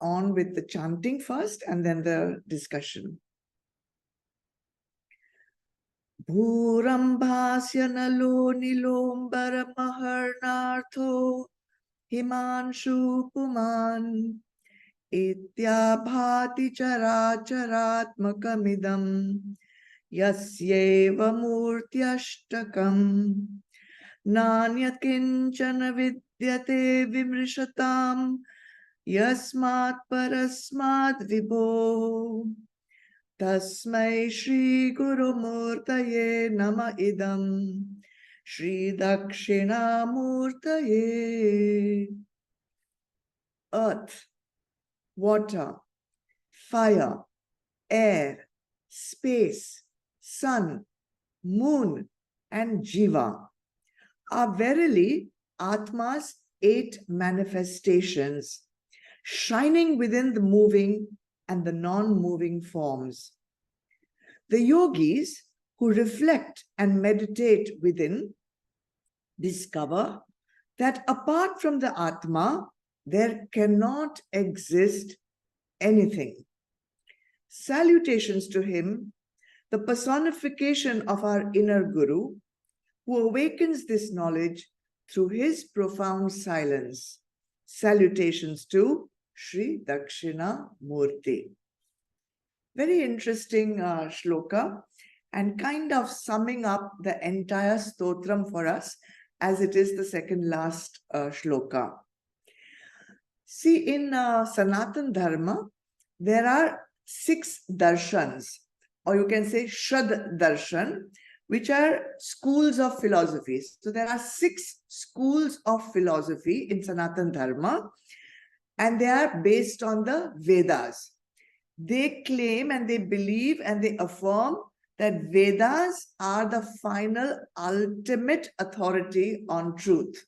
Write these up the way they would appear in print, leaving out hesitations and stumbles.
on with the chanting first and then the discussion. Bhurambhasya nalo nilombara maharnartho himanshu puman ityabhati characharatmakamidam yasyeva murti ashtakam nanya kinchana vidyate vimrishatam yasmat parasmat vibho tasmai Shri Guru Murtaye nama idam Shri Dakshinamurtaye. Earth, water, fire, air, space, sun, moon, and jiva are verily Atma's 8 manifestations, shining within the moving and the non-moving forms. The yogis who reflect and meditate within discover that apart from the Atma, there cannot exist anything. Salutations to him, the personification of our inner Guru, who awakens this knowledge through his profound silence. Salutations to Shri Dakshinamurti. Very interesting shloka, and kind of summing up the entire stotram for us, as it is the second last shloka. See, in Sanatan Dharma, there are 6 darshans, or you can say Shad Darshan, which are schools of philosophies. So there are 6 schools of philosophy in Sanatan Dharma, and they are based on the Vedas. They claim and they believe and they affirm that Vedas are the final ultimate authority on truth.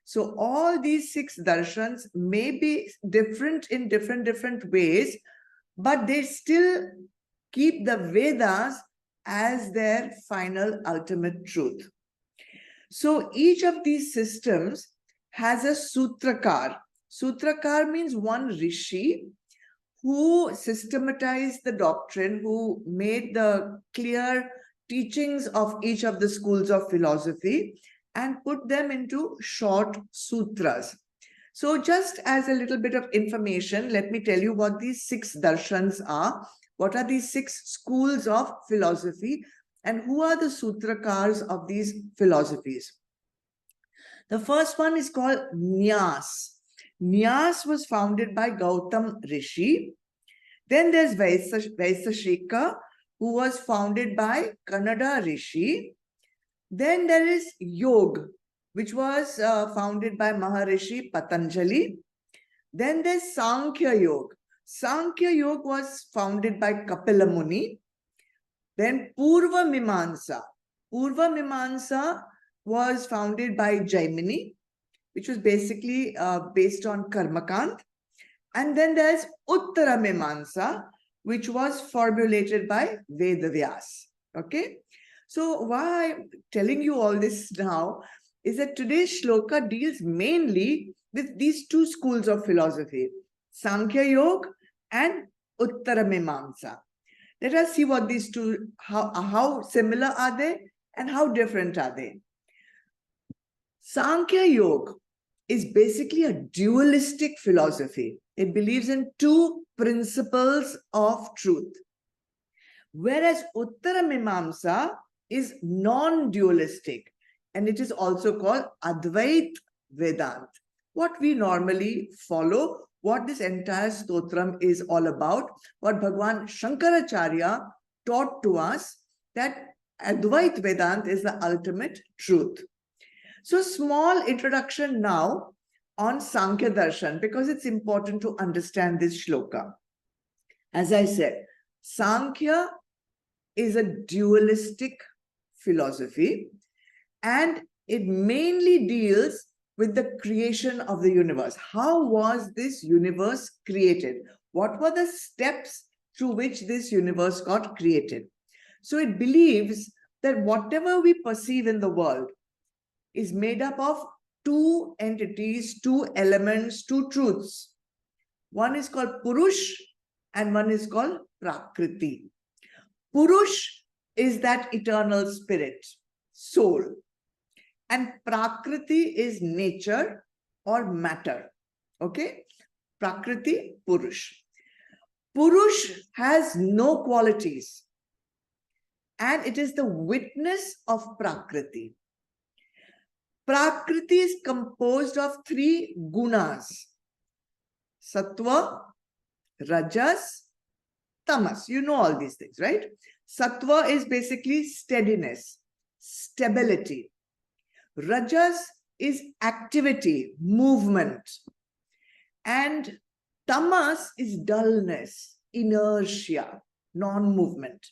So all these 6 darshans may be different in different ways, but they still keep the Vedas as their final ultimate truth. So each of these systems has a sutrakar. Sutrakar means one rishi who systematized the doctrine, who made the clear teachings of each of the schools of philosophy and put them into short sutras. So just as a little bit of information, let me tell you what these 6 darshans are. What are these 6 schools of philosophy and who are the sutrakars of these philosophies? The first one is called Nyas. Nyas was founded by Gautam Rishi. Then there's Vaisashika, who was founded by Kannada Rishi. Then there is Yog, which was founded by Maharishi Patanjali. Then there's Sankhya Yoga. Sankhya Yoga was founded by Kapila Muni. Then Purva Mimamsa. Purva Mimamsa was founded by Jaimini, which was basically based on Karmakant. And then there's Uttara Mimamsa, which was formulated by Vedavyas. Okay? So why I'm telling you all this now is that today's shloka deals mainly with these 2 schools of philosophy, Sankhya Yoga and Uttara Mimamsa. Let us see what these 2, how similar are they and how different are they. Sankhya Yoga is basically a dualistic philosophy. It believes in 2 principles of truth. Whereas Uttara Mimamsa is non-dualistic, and it is also called Advait Vedant. What we normally follow, what this entire stotram is all about, what Bhagwan Shankaracharya taught to us, that Advait Vedant is the ultimate truth. So small introduction now on Sankhya Darshan, because it's important to understand this shloka. As I said, Sankhya is a dualistic philosophy, and it mainly deals with the creation of the universe. How was this universe created? What were the steps through which this universe got created? So it believes that whatever we perceive in the world is made up of 2 entities, 2 elements, 2 truths. One is called Purush and one is called Prakriti. Purush is that eternal spirit, soul. And Prakriti is nature or matter. Okay? Prakriti, Purush. Purush has no qualities. And it is the witness of Prakriti. Prakriti is composed of 3 gunas. Sattva, Rajas, Tamas. You know all these things, right? Sattva is basically steadiness, stability. Rajas is activity, movement. And Tamas is dullness, inertia, non-movement.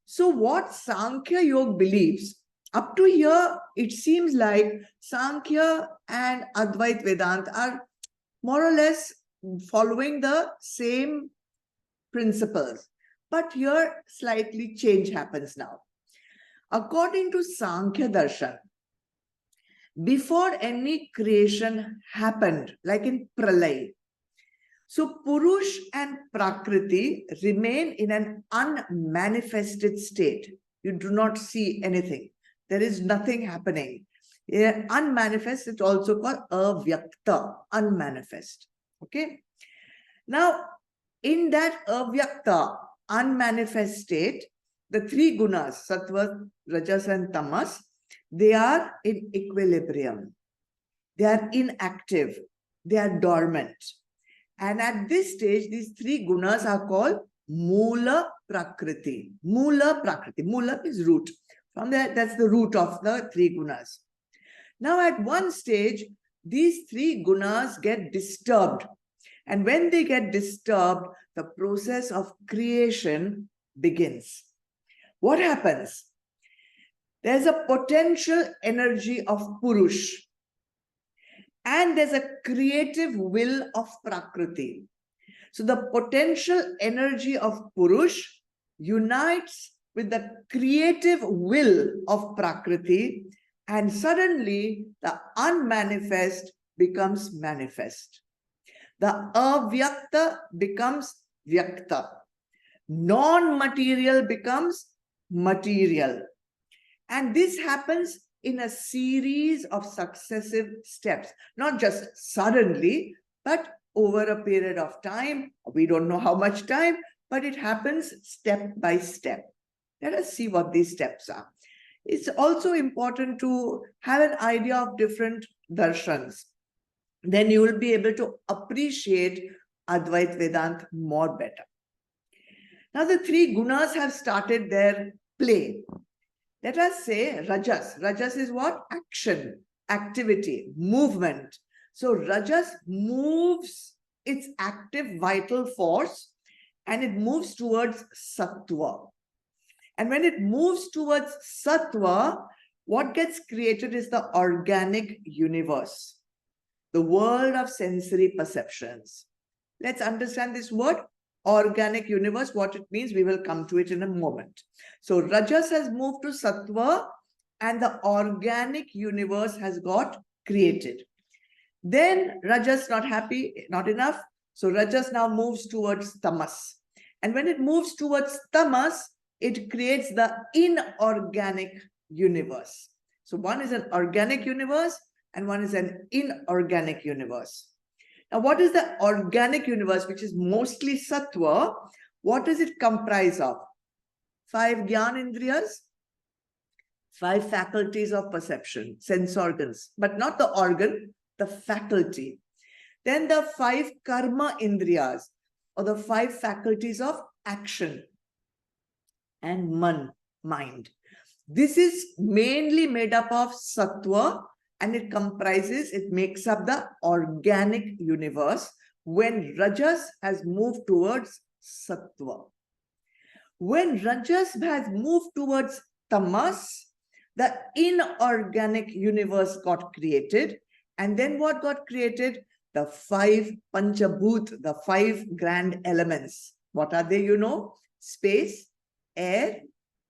So what Sankhya Yoga believes, up to here, it seems like Sankhya and Advait Vedanta are more or less following the same principles. But here, slightly change happens now. According to Sankhya Darshan, before any creation happened, like in Pralay, so Purush and Prakriti remain in an unmanifested state. You do not see anything. There is nothing happening. Unmanifest is also called avyakta, unmanifest. Okay. Now, in that avyakta, unmanifest state, the 3 gunas, sattva, rajas, and tamas, they are in equilibrium. They are inactive. They are dormant. And at this stage, these 3 gunas are called Mula Prakriti. Mula Prakriti. Mula is root. From there, that's the root of the 3 gunas. Now, at one stage, these 3 gunas get disturbed. And when they get disturbed, the process of creation begins. What happens? There's a potential energy of Purush. And there's a creative will of Prakriti. So the potential energy of Purush unites with the creative will of Prakriti, and suddenly the unmanifest becomes manifest. The avyakta becomes vyakta. Non-material becomes material. And this happens in a series of successive steps, not just suddenly, but over a period of time. We don't know how much time, but it happens step by step. Let us see what these steps are. It's also important to have an idea of different darshans. Then you will be able to appreciate Advait Vedanta more better. Now the 3 gunas have started their play. Let us say Rajas. Rajas is what? Action, activity, movement. So Rajas moves its active vital force and it moves towards Sattva. And when it moves towards Sattva, what gets created is the organic universe, the world of sensory perceptions. Let's understand this word, organic universe, what it means. We will come to it in a moment. So Rajas has moved to Sattva and the organic universe has got created. Then Rajas not happy, not enough. So Rajas now moves towards Tamas. And when it moves towards Tamas, it creates the inorganic universe. So one is an organic universe and one is an inorganic universe. Now, what is the organic universe, which is mostly Sattva? What does it comprise of? 5 Gyanendriyas, 5 faculties of perception, sense organs, but not the organ, the faculty. Then the 5 Karma Indriyas, or the 5 faculties of action, and mind. This is mainly made up of Sattva, and it makes up the organic universe when Rajas has moved towards Sattva. When Rajas has moved towards Tamas, the inorganic universe got created. And then what got created? The 5 Panchabhut, the 5 grand elements. What are they, you know? Space, air,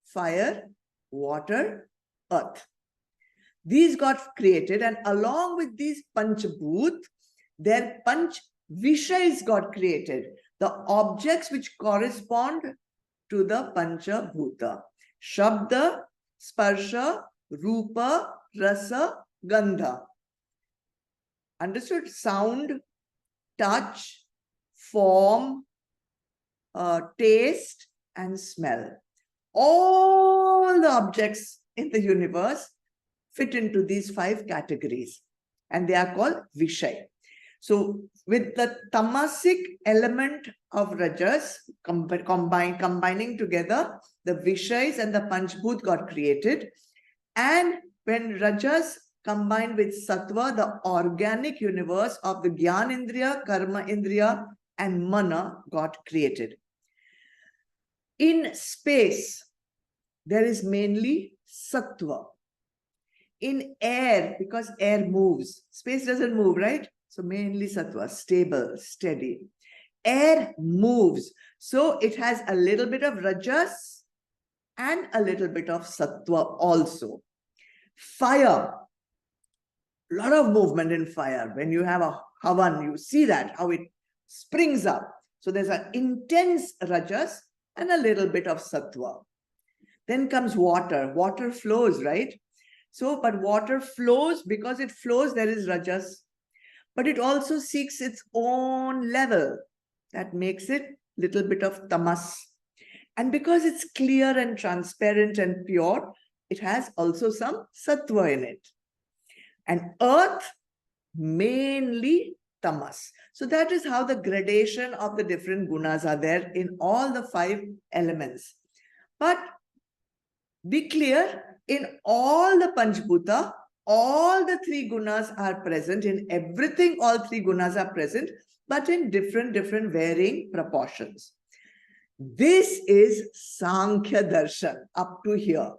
fire, water, earth. These got created, and along with these Panchabhut, their Panch Vishais got created, the objects which correspond to the Panchabhuta. Shabda, Sparsha, Rupa, Rasa, Gandha. Understood? Sound, touch, form, taste, and smell. All the objects in the universe fit into these 5 categories, and they are called Vishay. So, with the tamasic element of Rajas combining together, the Vishais and the Panchbhut got created. And when Rajas combined with Sattva, the organic universe of the Gyan Indriya, Karma Indriya, and Mana got created. In space, there is mainly Sattva. In air, because air moves, space doesn't move, right? So mainly Sattva, stable, steady. Air moves, so it has a little bit of Rajas and a little bit of Sattva also. Fire, a lot of movement in fire. When you have a Havan, you see that, how it springs up. So there's an intense Rajas and a little bit of Sattva. Then comes water. Water flows, right? So, but water flows, because it flows, there is Rajas. But it also seeks its own level. That makes it a little bit of tamas. And because it's clear and transparent and pure, it has also some sattva in it. And earth, mainly tamas. So that is how the gradation of the different gunas are there in all the 5 elements. But be clear, in all the Panchbhuta, all the 3 gunas are present. In everything, all 3 gunas are present, but in different varying proportions. This is Sankhya Darshan up to here.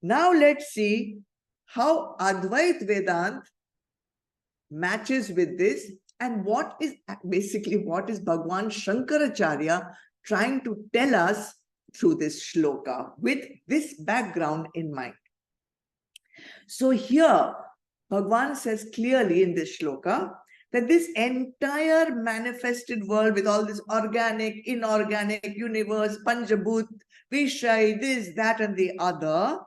Now let's see how Advait Vedant matches with this, and what is Bhagwan Shankaracharya trying to tell us through this shloka with this background in mind. So here, Bhagwan says clearly in this shloka that this entire manifested world with all this organic, inorganic universe, Panchabhut, Vishay, this, that, and the other,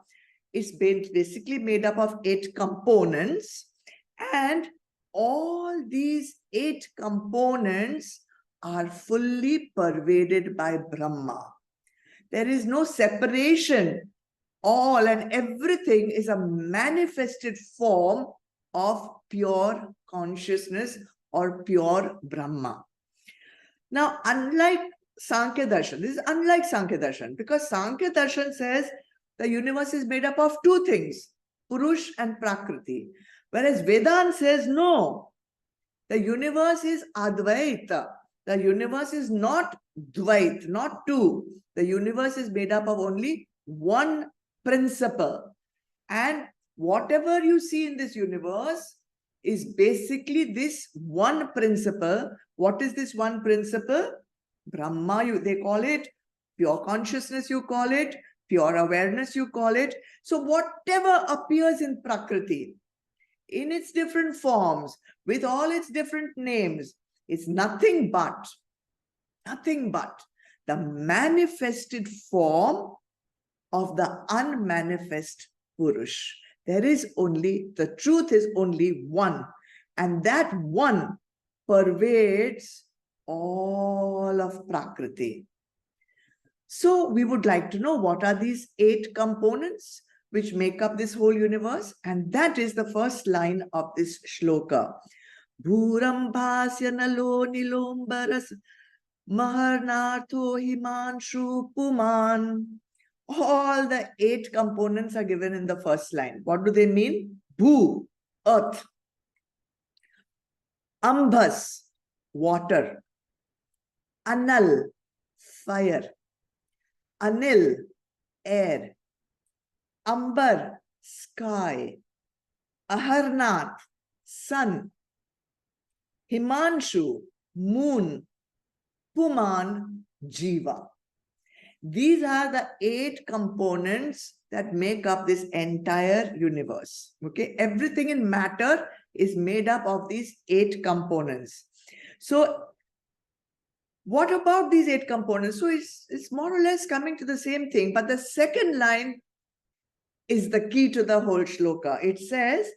is basically made up of 8 components. And all these 8 components are fully pervaded by Brahma. There is no separation. All and everything is a manifested form of pure consciousness or pure Brahma. Now, unlike Sankhya Darshan, this is unlike Sankhya Darshan, because Sankhya Darshan says the universe is made up of 2 things, Purush and Prakriti. Whereas Vedanta says no, the universe is Advaita. The universe is not Dvait, not 2. The universe is made up of only 1 principle. And whatever you see in this universe is basically this 1 principle. What is this 1 principle? Brahma, they call it. Pure consciousness, you call it. Pure awareness, you call it. So whatever appears in Prakriti, in its different forms, with all its different names, is nothing but the manifested form of the unmanifest Purush. There is only, the truth is only one, and that one pervades all of Prakriti. So we would like to know what are these 8 components which make up this whole universe, and that is the first line of this shloka. Bhurambhasya nalo nilombaras maharnartho himanshu puman. All the 8 components are given in the first line. What do they mean? Bhu, earth. Ambhas, water. Anal, fire. Anil, air. Ambar, sky. Aharnath, sun. Himanshu, moon. Puman, jiva. These are the 8 components that make up this entire universe. Okay, everything in matter is made up of these 8 components. So what about these 8 components? So it's more or less coming to the same thing, but the second line is the key to the whole shloka. It says,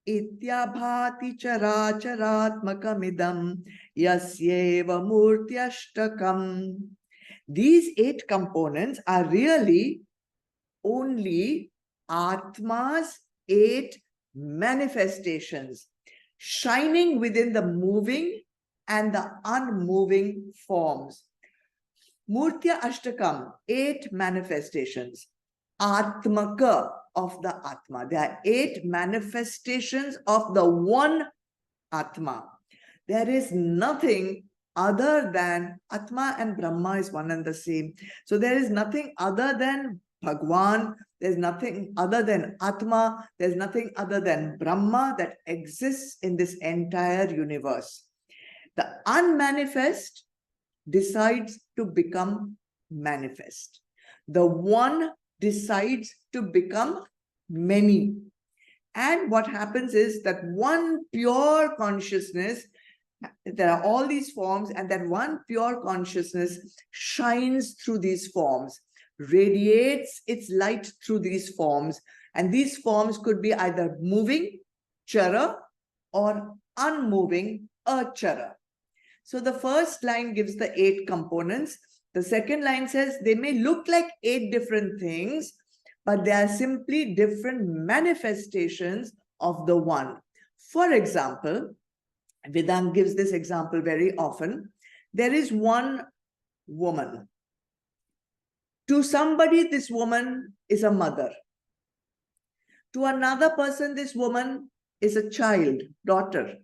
Ityabhati characharatmakamidam yasyeva murti ashtakam. These 8 components are really only Atma's 8 manifestations, shining within the moving and the unmoving forms. Murtya Ashtakam, 8 manifestations. Atmaka, of the Atma. There are 8 manifestations of the one Atma. There is nothing other than Atma, and Brahma is one and the same. So there is nothing other than Bhagwan, there's nothing other than Atma, there's nothing other than Brahma that exists in this entire universe. The unmanifest decides to become manifest. The one decides to become many. And what happens is that one pure consciousness, there are all these forms, and that one pure consciousness shines through these forms, radiates its light through these forms, and these forms could be either moving, chara, or unmoving, achara. So the first line gives the 8 components. The second line says they may look like 8 different things, but they are simply different manifestations of the one. For example, Vedanta gives this example very often. There is one woman. To somebody, this woman is a mother. To another person, this woman is a child, daughter.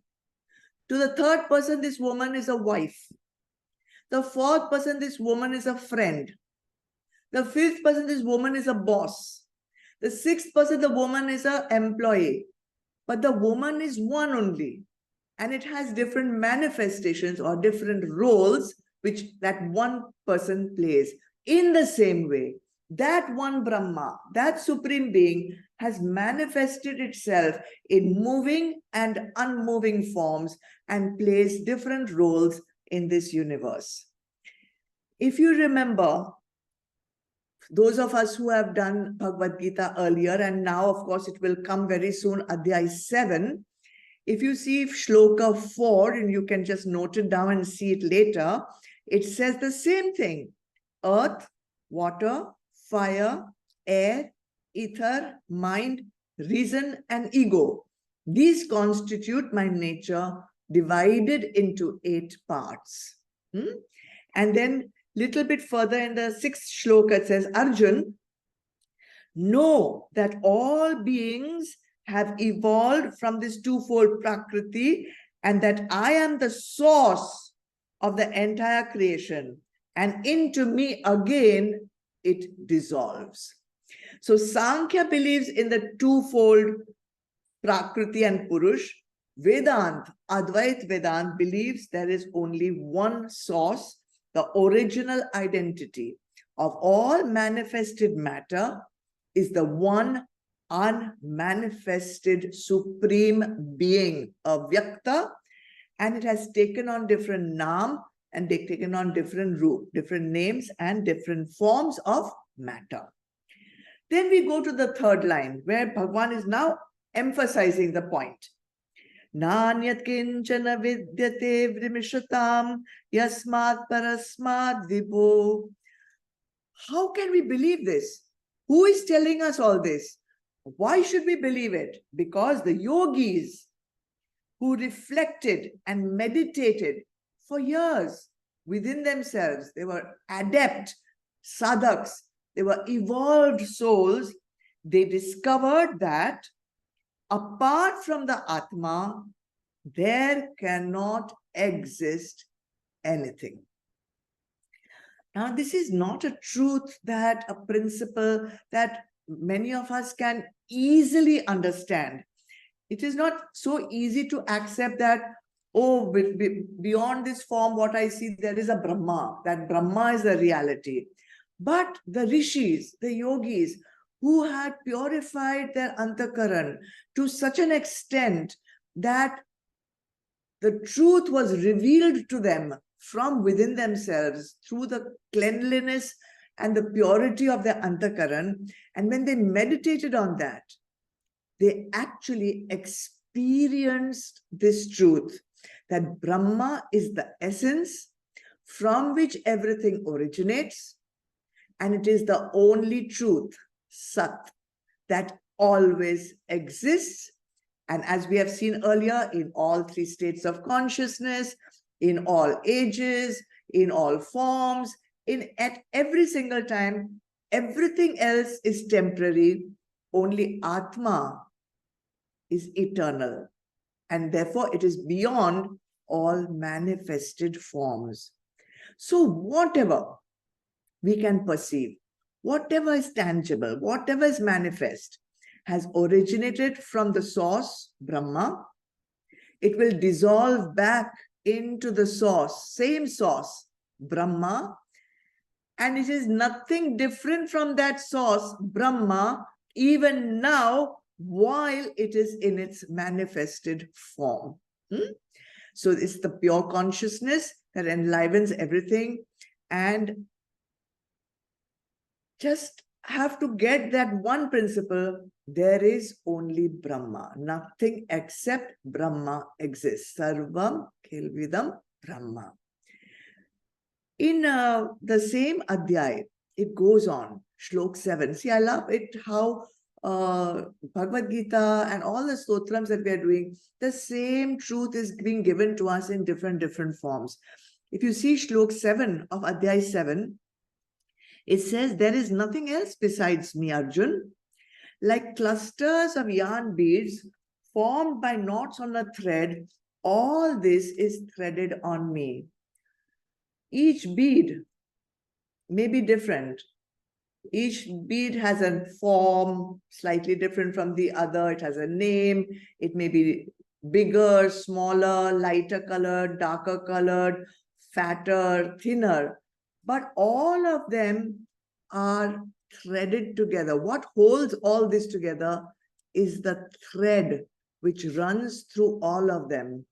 To the third person, this woman is a wife. The fourth person, this woman is a friend. The fifth person, this woman is a boss. The sixth person, the woman is an employee. But the woman is one only. And it has different manifestations or different roles which that one person plays. In the same way, that one Brahma, that supreme being, has manifested itself in moving and unmoving forms and plays different roles in this universe. If you remember, those of us who have done Bhagavad Gita earlier, and now, of course, it will come very soon, Adhyay 7, if you see Shloka 4, and you can just note it down and see it later, it says the same thing. Earth, water, fire, air, ether, mind, reason, and ego. These constitute my nature divided into 8 parts. And then little bit further in the 6th shloka, it says, Arjun, know that all beings have evolved from this twofold Prakriti, and that I am the source of the entire creation. And into me again, it dissolves. So Sankhya believes in the twofold Prakriti and Purush. Vedanta, Advait Vedanta, believes there is only one source, the original identity of all manifested matter is the one unmanifested supreme being, Avyakta, and it has taken on different naam and taken on different root, different names and different forms of matter. Then we go to the third line where Bhagwan is now emphasizing the point. Nanyat kinchana vidyate vrimishatam yasmat parasmat vibho. How can we believe this? Who is telling us all this? Why should we believe it? Because the yogis who reflected and meditated for years within themselves, they were adept sadhaks, they were evolved souls, they discovered that apart from the Atma, there cannot exist anything. Now, this is not a truth that a principle that many of us can easily understand. It is not so easy to accept that, oh, beyond this form, what I see, there is a Brahma, that Brahma is the reality. But the rishis, the yogis, who had purified their antakaran to such an extent that the truth was revealed to them from within themselves through the cleanliness and the purity of their antakaran. And when they meditated on that, they actually experienced this truth, that Brahma is the essence from which everything originates, and it is the only truth, Sat, that always exists. And as we have seen earlier, in all three states of consciousness, in all ages, in all forms, at every single time, everything else is temporary. Only Atma is eternal, and therefore it is beyond all manifested forms. So whatever we can perceive, whatever is tangible, whatever is manifest, has originated from the source, Brahma. It will dissolve back into the source, same source, Brahma, and it is nothing different from that source, Brahma, even now, while it is in its manifested form. So it's the pure consciousness that enlivens everything, and just have to get that one principle: there is only Brahma. Nothing except Brahma exists. Sarvam Khilvidam Brahma. In the same Adhyay, it goes on, Shlok 7. See, I love it how Bhagavad Gita and all the stotrams that we are doing, the same truth is being given to us in different forms. If you see Shlok 7 of Adhyay 7, it says, there is nothing else besides me, Arjun. Like clusters of yarn beads formed by knots on a thread, all this is threaded on me. Each bead may be different. Each bead has a form slightly different from the other. It has a name. It may be bigger, smaller, lighter colored, darker colored, fatter, thinner. But all of them are threaded together. What holds all this together is the thread which runs through all of them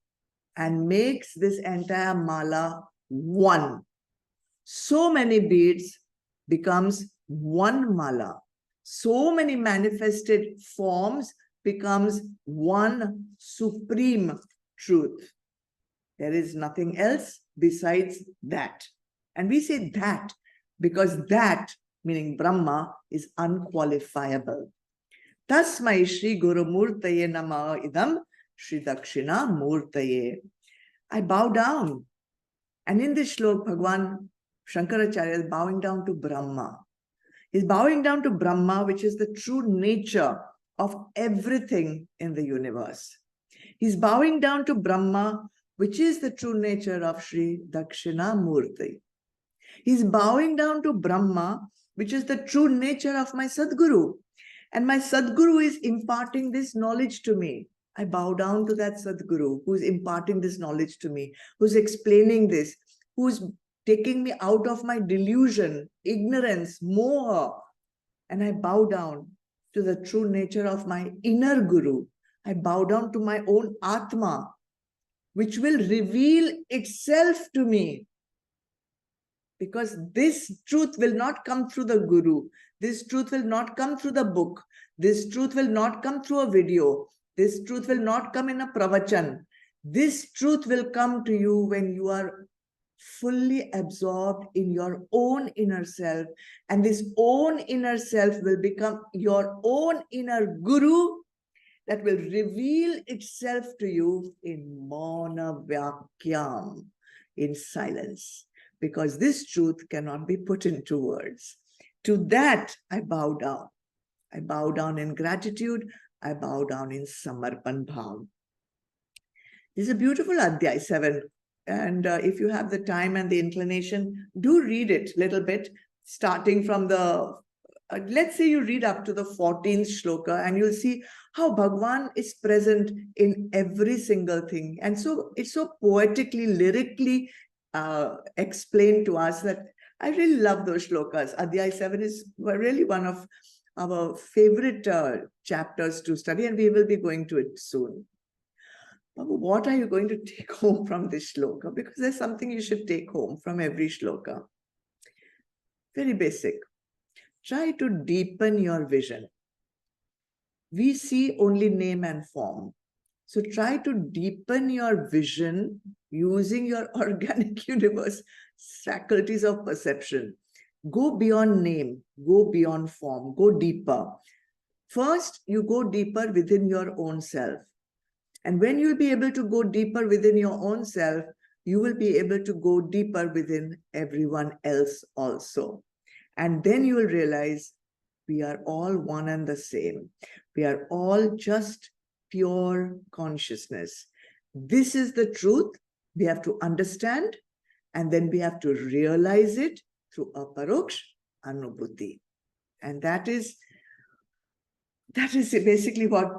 and makes this entire mala one. So many beads becomes one mala. So many manifested forms becomes one supreme truth. There is nothing else besides that. And we say that because that, meaning Brahma, is unqualifiable. Tasmai Shri Guru Murtaye Nama Idam Shri Dakshinamurtaye. I bow down. And in this shlok, Bhagwan Shankaracharya is bowing down to Brahma. He's bowing down to Brahma, which is the true nature of everything in the universe. He's bowing down to Brahma, which is the true nature of Shri Dakshinamurti. He's bowing down to Brahma, which is the true nature of my Sadguru. And my Sadguru is imparting this knowledge to me. I bow down to that Sadguru who's imparting this knowledge to me, who's explaining this, who's taking me out of my delusion, ignorance, moha. And I bow down to the true nature of my inner Guru. I bow down to my own Atma, which will reveal itself to me. Because this truth will not come through the Guru. This truth will not come through the book. This truth will not come through a video. This truth will not come in a pravachan. This truth will come to you when you are fully absorbed in your own inner self. And this own inner self will become your own inner Guru that will reveal itself to you in Mauna Vyakyam, in silence. Because this truth cannot be put into words. To that, I bow down. I bow down in gratitude. I bow down in Samarpan Bhav. This is a beautiful Adhyay 7. And if you have the time and the inclination, do read it a little bit, starting from the, let's say you read up to the 14th shloka, and you'll see how Bhagwan is present in every single thing. And so it's so poetically, lyrically explained to us that I really love those shlokas. Adhyay 7 is really one of our favorite chapters to study, and we will be going to it soon. Babu, what are you going to take home from this shloka? Because there's something you should take home from every shloka. Very basic. Try to deepen your vision. We see only name and form. So try to deepen your vision using your organic universe faculties of perception. Go beyond name, go beyond form, go deeper. First, you go deeper within your own self. And when you'll be able to go deeper within your own self, you will be able to go deeper within everyone else also. And then you will realize we are all one and the same. We are all just pure consciousness. This is the truth. We have to understand, and then we have to realize it through aparoksh anubhuti. And that is basically what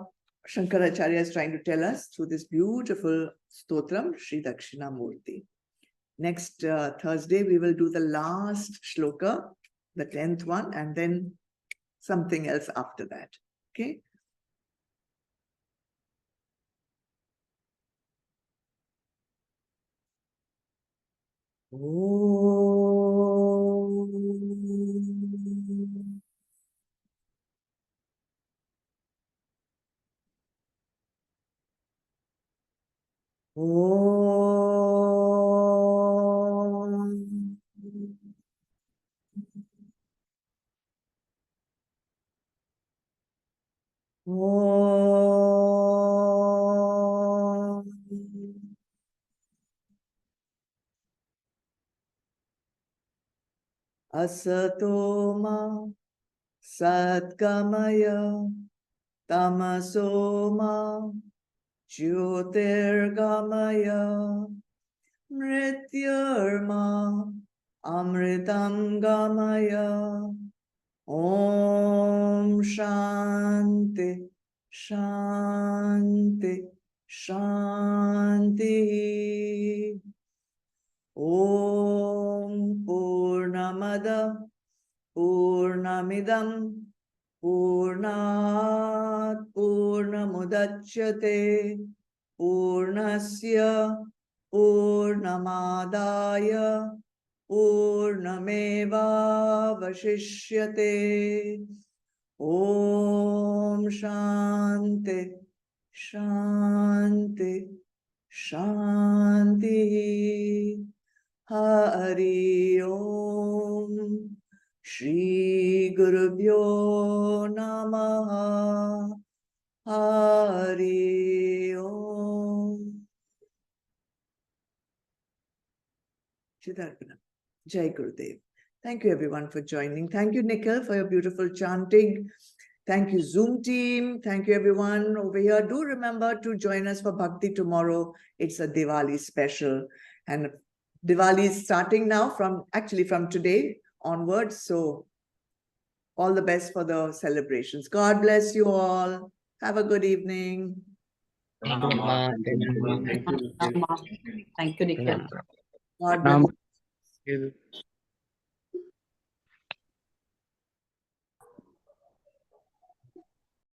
Shankaracharya is trying to tell us through this beautiful stotram, Shri Dakshinamurti. Next Thursday, we will do the last shloka, the 10th one, and then something else after that. Okay? Om. Om. Om. Asatoma Satgamaya Tamasoma Jyotirgamaya Mrityurma Amritam Gamaya. Om Shanti Shanti Shanti. Om Purnamada Purnamidam Purnat Purnamudachyate Purnasya Purnamadaya Purnameva Vashishyate. Om Shanti Shanti Shanti. Hari Om. Shri Gurubhyo Namaha. Hari Om. Chidarpana. Jai Gurudev. Thank you everyone for joining. Thank you, Nikhil, for your beautiful chanting. Thank you, Zoom team. Thank you everyone over here. Do remember to join us for Bhakti tomorrow. It's a Diwali special. And Diwali is starting now from today onwards. So all the best for the celebrations. God bless you all. Have a good evening. Thank you, Amma. Thank you. Thank you, Nikhil. God bless. Thank you.